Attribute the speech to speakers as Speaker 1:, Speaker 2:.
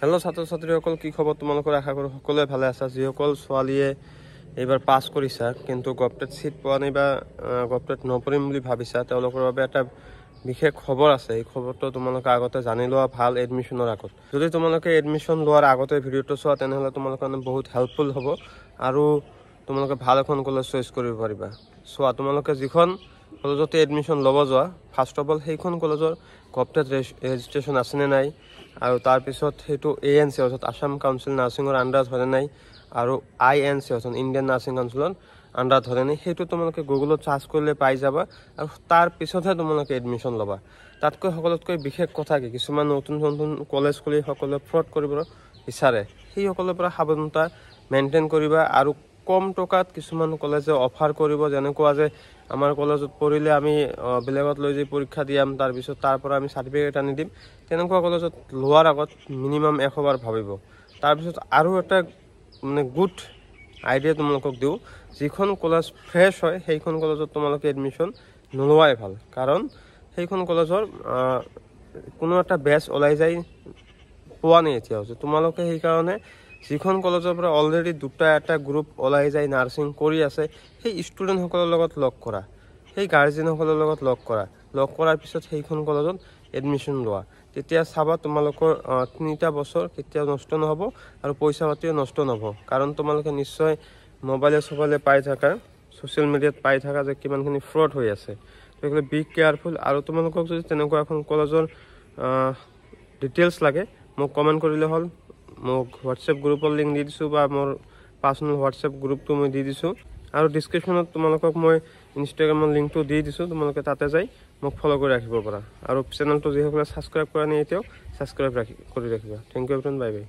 Speaker 1: Hello' ছাত্ৰ ছাত্ৰীসকল, কি খবৰ তোমালোকৰ? আশা কৰোঁ সকলোৱে ভালে আছা। যিসকল ছোৱালীয়ে এইবাৰ পাছ কৰিছা কিন্তু গভটেট চিট পোৱা নাই বা গভটেট নপঢ়িম বুলি ভাবিছা, তেওঁলোকৰ বাবে এটা বিশেষ খবৰ আছে। এই খবৰটো তোমালোকে আগতে জানি লোৱা ভাল এডমিশ্যনৰ আগত। যদি তোমালোকে এডমিশ্যন লোৱাৰ আগতে ভিডিঅ'টো চোৱা তেনেহ'লে তোমালোকৰ কাৰণে বহুত হেল্পফুল হ'ব আৰু তোমালোকে ভাল এখন কলেজ চইচ কৰিব পাৰিবা। চোৱা, তোমালোকে যিখন কলেজতে এডমিশ্যন ল'ব যোৱা, ফাৰ্ষ্ট অফ অল সেইখন কলেজৰ গভটেট ৰেজিষ্ট্ৰেশ্যন আছেনে নাই, আৰু তাৰপিছত সেইটো ANC অৰ্থাৎ আছাম কাউন্সিল নাৰ্ছিঙৰ আণ্ডাৰত হয়নে নাই, আৰু INC অৰ্থাৎ ইণ্ডিয়ান নাৰ্ছিং কাউন্সিলৰ আণ্ডাৰত হয়নে নাই, সেইটো তোমালোকে গুগলত চাৰ্চ কৰিলে পাই যাবা। আৰু তাৰপিছতহে তোমালোকে এডমিশ্যন ল'বা। তাতকৈ সকলোতকৈ বিশেষ কথা কি, কিছুমান নতুন নতুন কলেজ খুলি সকলোৱে ফ্ৰড কৰিব বিচাৰে, সেইসকলৰ পৰা সাৱধানতা মেইনটেইন কৰিবা। আৰু কম টকাত কিছুমান কলেজে অফাৰ কৰিব, যেনেকুৱা যে আমাৰ কলেজত পঢ়িলে আমি বেলেগত লৈ যাই পৰীক্ষা দিয়াম, তাৰপিছত তাৰ পৰা আমি চাৰ্টিফিকেট আনি দিম। তেনেকুৱা কলেজত লোৱাৰ আগত মিনিমাম 100 বাৰ ভাবিব। তাৰপিছত আৰু এটা গুড আইডিয়া তোমালোকক দিওঁ, যিখন কলেজ ফ্ৰেছ হয় সেইখন কলেজত তোমালোকে এডমিশ্যন নোলোৱাই ভাল। কাৰণ সেইখন কলেজৰ কোনো এটা বেচ ওলাই যায় পোৱা নাই এতিয়াও। তোমালোকে সেইকাৰণে যিখন কলেজৰ পৰা অলৰেডি এটা গ্ৰুপ ওলাই যায় নাৰ্ছিং কৰি আছে, সেই ষ্টুডেণ্টসকলৰ লগত লগ কৰা, সেই গাৰ্জেনসকলৰ লগত লগ কৰাৰ পিছত সেইখন কলেজত এডমিশ্যন লোৱা। তেতিয়া চাবা তোমালোকৰ 3টা বছৰ কেতিয়াও নষ্ট নহ'ব আৰু পইচা পাতিও নষ্ট নহ'ব। কাৰণ তোমালোকে নিশ্চয় মোবাইলে পাই থাকা, ছ'চিয়েল মিডিয়াত পাই থাকা যে কিমানখিনি ফ্ৰড হৈ আছে। গতিকে বি কেয়াৰফুল। আৰু তোমালোকক যদি তেনেকুৱা এখন কলেজৰ ডিটেইলছ লাগে মোক কমেণ্ট কৰিলে হ'ল। মোক হোৱাটছএপ গ্ৰুপৰ লিংক দি দিছোঁ বা মোৰ পাৰ্চনেল হোৱাটছএপ গ্ৰুপটো মই দি দিছোঁ, আৰু ডিছক্ৰিপশ্যনত তোমালোকক মই ইনষ্টাগ্ৰামৰ লিংকটো দি দিছোঁ। তোমালোকে তাতে যাই মোক ফ'ল' কৰি ৰাখিব পাৰা। আৰু চেনেলটো যিসকলে ছাবস্ক্ৰাইব কৰা নাই এতিয়াও ছাবস্ক্ৰাইব কৰি ৰাখিবা। Thank you everyone, bye by.